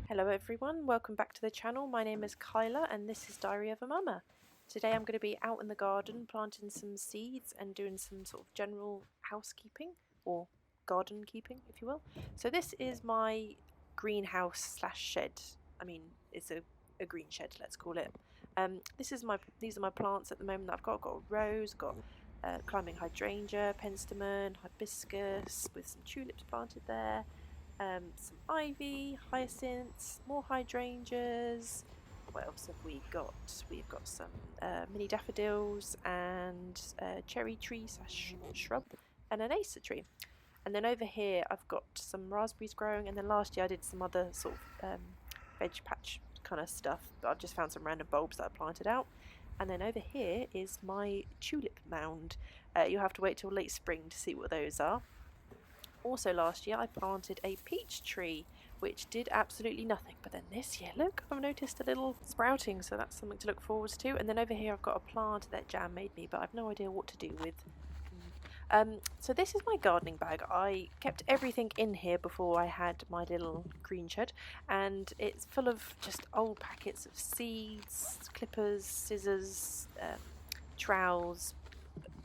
Hello everyone, welcome back to the channel. My name is Kyla and this is Diary of a Mama. Today I'm going to be out in the garden planting some seeds and doing some sort of general housekeeping or garden keeping, if you will. So this is my greenhouse slash shed. I mean, it's a green shed, let's call it. These are my plants at the moment that I've got. I've got a rose, got climbing hydrangea, penstemon, hibiscus with some tulips planted there. Some ivy, hyacinths, more hydrangeas. What else have we got? We've got some mini daffodils and a cherry tree slash shrub and an acer tree. And then over here I've got some raspberries growing, and then last year I did some other sort of veg patch kind of stuff, but I've just found some random bulbs that I planted out. And then over here is my tulip mound. You'll have to wait till late spring to see what those are. Also last year I planted a peach tree which did absolutely nothing, but then this year, look, I've noticed a little sprouting, so that's something to look forward to. And then over here I've got a plant that Jam made me, but I've no idea what to do with. So this is my gardening bag. I kept everything in here before I had my little green shed, and it's full of just old packets of seeds, clippers, scissors, trowels,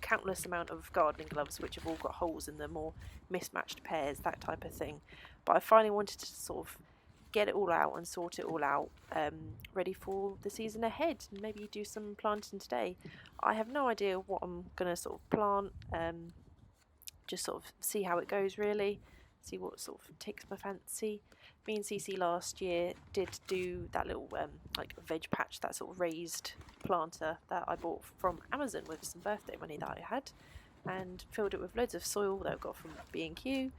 countless amount of gardening gloves which have all got holes in them or mismatched pairs, that type of thing. But I finally wanted to sort of get it all out and sort it all out, ready for the season ahead, and maybe do some planting today. I have no idea what I'm gonna sort of plant, just sort of see how it goes, really, see what sort of takes my fancy. Me and Cece last year did do that little like veg patch, that sort of raised planter that I bought from Amazon with some birthday money that I had, and filled it with loads of soil that I got from B&Q.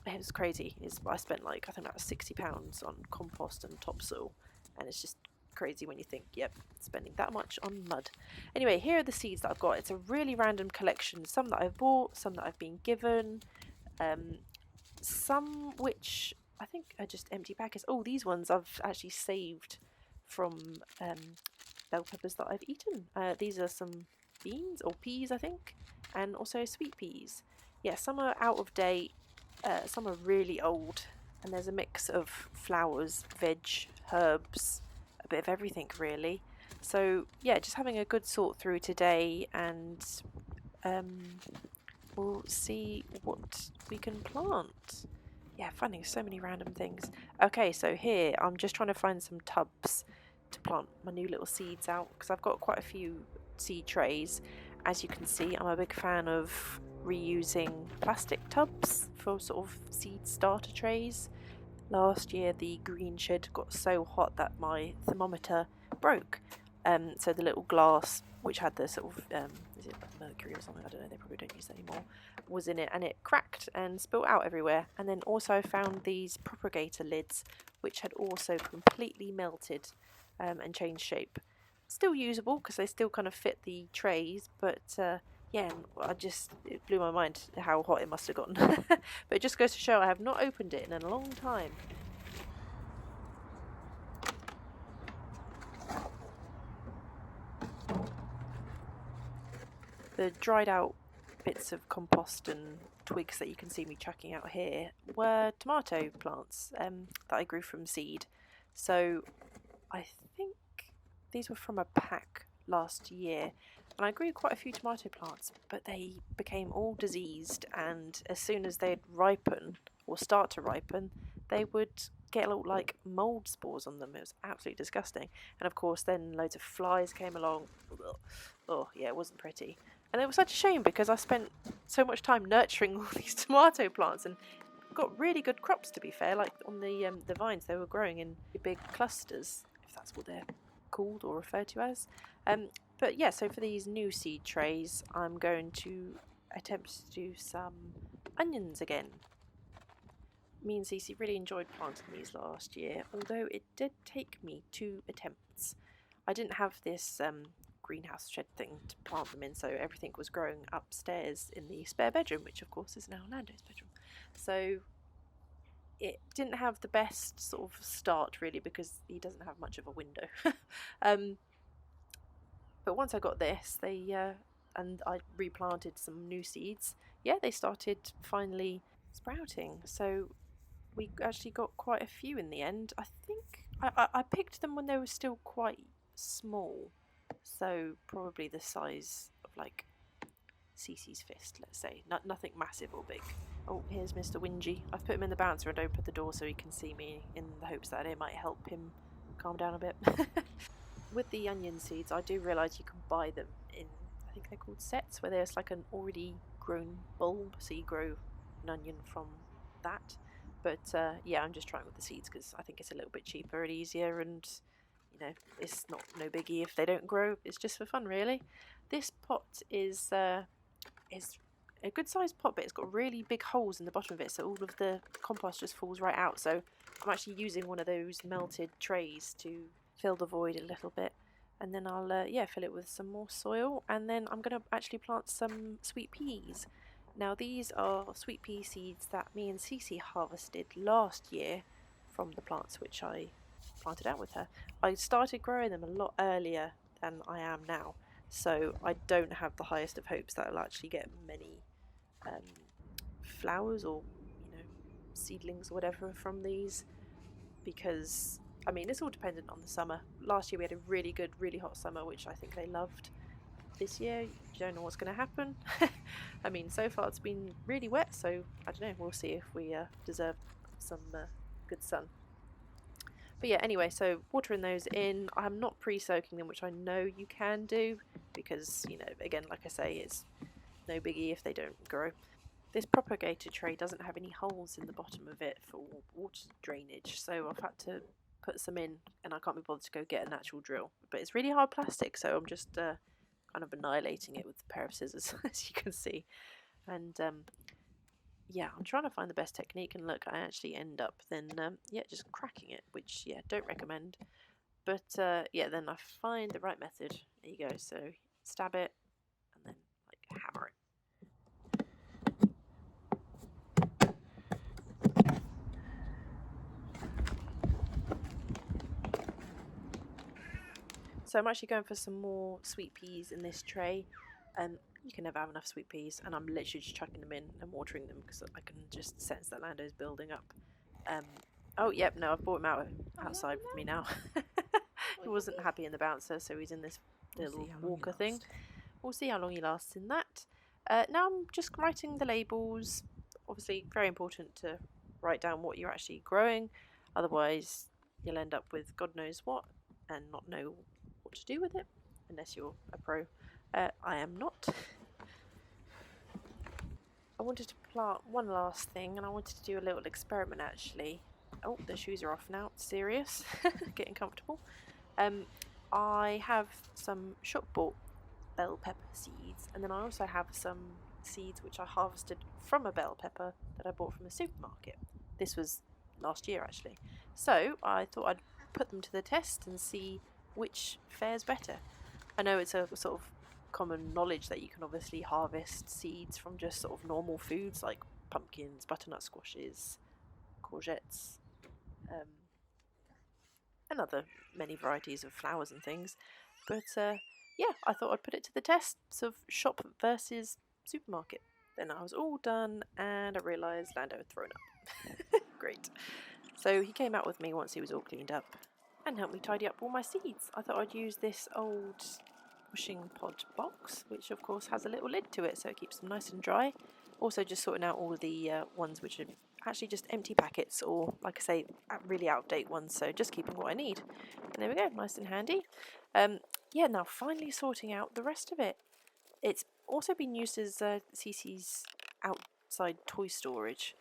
It was crazy. I spent like, I think that was £60 on compost and topsoil, and it's just crazy when you think, yep, spending that much on mud. Anyway, here are the seeds that I've got. It's a really random collection, some that I've bought, some that I've been given, some which I think are just empty packets. Oh, these ones I've actually saved from bell peppers that I've eaten. These are some beans or peas, I think, and also sweet peas. Yeah, some are out of date, some are really old, and there's a mix of flowers, veg, herbs, a bit of everything really. So yeah, just having a good sort through today, and we'll see what we can plant. Yeah, finding so many random things. Okay, so here I'm just trying to find some tubs to plant my new little seeds out, because I've got quite a few seed trays. As you can see, I'm a big fan of reusing plastic tubs for sort of seed starter trays. Last year the green shed got so hot that my thermometer broke, so the little glass which had the sort of is it mercury or something, I don't know, they probably don't use that anymore, was in it, and it cracked and spilt out everywhere. And then also I found these propagator lids which had also completely melted and changed shape. Still usable because they still kind of fit the trays, but yeah, it blew my mind how hot it must have gotten. But it just goes to show I have not opened it in a long time. The dried out bits of compost and twigs that you can see me chucking out here were tomato plants that I grew from seed. So I think these were from a pack last year, and I grew quite a few tomato plants, but they became all diseased, and as soon as they'd ripen or start to ripen, they would get little like mold spores on them. It was absolutely disgusting. And of course then loads of flies came along. Oh yeah, it wasn't pretty. And it was such a shame because I spent so much time nurturing all these tomato plants and got really good crops, to be fair. Like on the vines, they were growing in big clusters, if that's what they're called or referred to as. But yeah, so for these new seed trays, I'm going to attempt to do some onions again. Me and Cece really enjoyed planting these last year, although it did take me 2 attempts. I didn't have this greenhouse shed thing to plant them in, so everything was growing upstairs in the spare bedroom, which of course is now Lando's bedroom. So it didn't have the best sort of start really, because he doesn't have much of a window. But once I got this, and I replanted some new seeds, yeah, they started finally sprouting. So we actually got quite a few in the end. I think I picked them when they were still quite small, so probably the size of like Cece's fist, let's say. Nothing massive or big. Oh, here's Mr. Whingy. I've put him in the bouncer and opened the door so he can see me in the hopes that it might help him calm down a bit. With the onion seeds, I do realise you can buy them in, I think they're called sets, where there's like an already grown bulb, so you grow an onion from that. But yeah, I'm just trying with the seeds because I think it's a little bit cheaper and easier, and you know, it's no biggie if they don't grow. It's just for fun, really. This pot is a good sized pot, but it's got really big holes in the bottom of it, so all of the compost just falls right out. So I'm actually using one of those melted trays to fill the void a little bit, and then I'll yeah, fill it with some more soil, and then I'm going to actually plant some sweet peas. Now these are sweet pea seeds that me and Cece harvested last year from the plants which I planted out with her. I started growing them a lot earlier than I am now, so I don't have the highest of hopes that I'll actually get many flowers or, you know, seedlings or whatever from these, because I mean it's all dependent on the summer. Last year we had a really good, really hot summer, which I think they loved. This year, you don't know what's going to happen. I mean, so far it's been really wet, so I don't know, we'll see if we deserve some good sun. But yeah, anyway, so watering those in. I'm not pre-soaking them, which I know you can do, because, you know, again, like I say, it's no biggie if they don't grow. This propagator tray doesn't have any holes in the bottom of it for water drainage, so I've had to put some in, and I can't be bothered to go get an actual drill. But it's really hard plastic, so I'm just kind of annihilating it with a pair of scissors, as you can see. And yeah, I'm trying to find the best technique, and look, I actually end up then yeah, just cracking it, which yeah, don't recommend. But yeah, then I find the right method. There you go. So stab it and then like hammer it. So I'm actually going for some more sweet peas in this tray. You can never have enough sweet peas, and I'm literally just chucking them in and watering them because I can just sense that Lando's building up. Oh, yep, no, I've brought him outside with me now. He wasn't happy in the bouncer, so he's in this little walker thing. We'll see how long he lasts in that. Now I'm just writing the labels. Obviously, very important to write down what you're actually growing, otherwise you'll end up with God knows what and not know what to do with it, unless you're a pro. I am not. I wanted to plant one last thing, and I wanted to do a little experiment actually. Oh, the shoes are off now. Serious. Getting comfortable. I have some shop bought bell pepper seeds, and then I also have some seeds which I harvested from a bell pepper that I bought from a supermarket. This was last year actually. So I thought I'd put them to the test and see which fares better. I know it's a sort of common knowledge that you can obviously harvest seeds from just sort of normal foods like pumpkins, butternut squashes, courgettes, and other many varieties of flowers and things. But yeah, I thought I'd put it to the test of shop versus supermarket. Then I was all done and I realised Lando had thrown up. Great. So he came out with me once he was all cleaned up and helped me tidy up all my seeds. I thought I'd use this old washing pod box, which of course has a little lid to it so it keeps them nice and dry. Also just sorting out all the ones which are actually just empty packets, or like I say, really out of date ones, so just keeping what I need. And there we go, nice and handy. Yeah, now finally sorting out the rest of it. It's also been used as Cece's outside toy storage.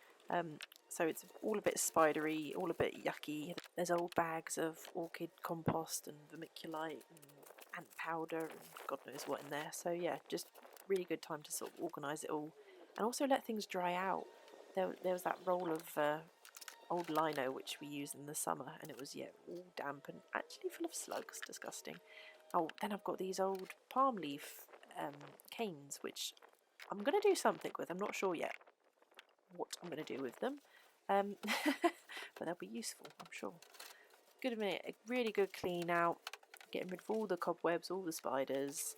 So it's all a bit spidery, all a bit yucky. There's old bags of orchid compost and vermiculite and ant powder and God knows what in there. So yeah, just really good time to sort of organise it all and also let things dry out. There was that roll of old lino which we used in the summer, and it was all damp and actually full of slugs. Disgusting. Oh, then I've got these old palm leaf canes which I'm going to do something with. I'm not sure yet what I'm going to do with them, but they'll be useful, I'm sure. Good a minute, a really good clean out, getting rid of all the cobwebs, all the spiders,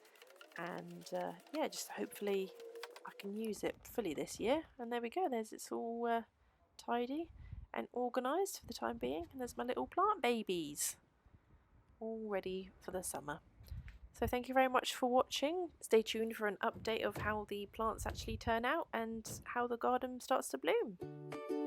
and yeah, just hopefully I can use it fully this year. And there we go, it's all tidy. and organised for the time being. And there's my little plant babies, all ready for the summer. So thank you very much for watching. Stay tuned for an update of how the plants actually turn out and how the garden starts to bloom.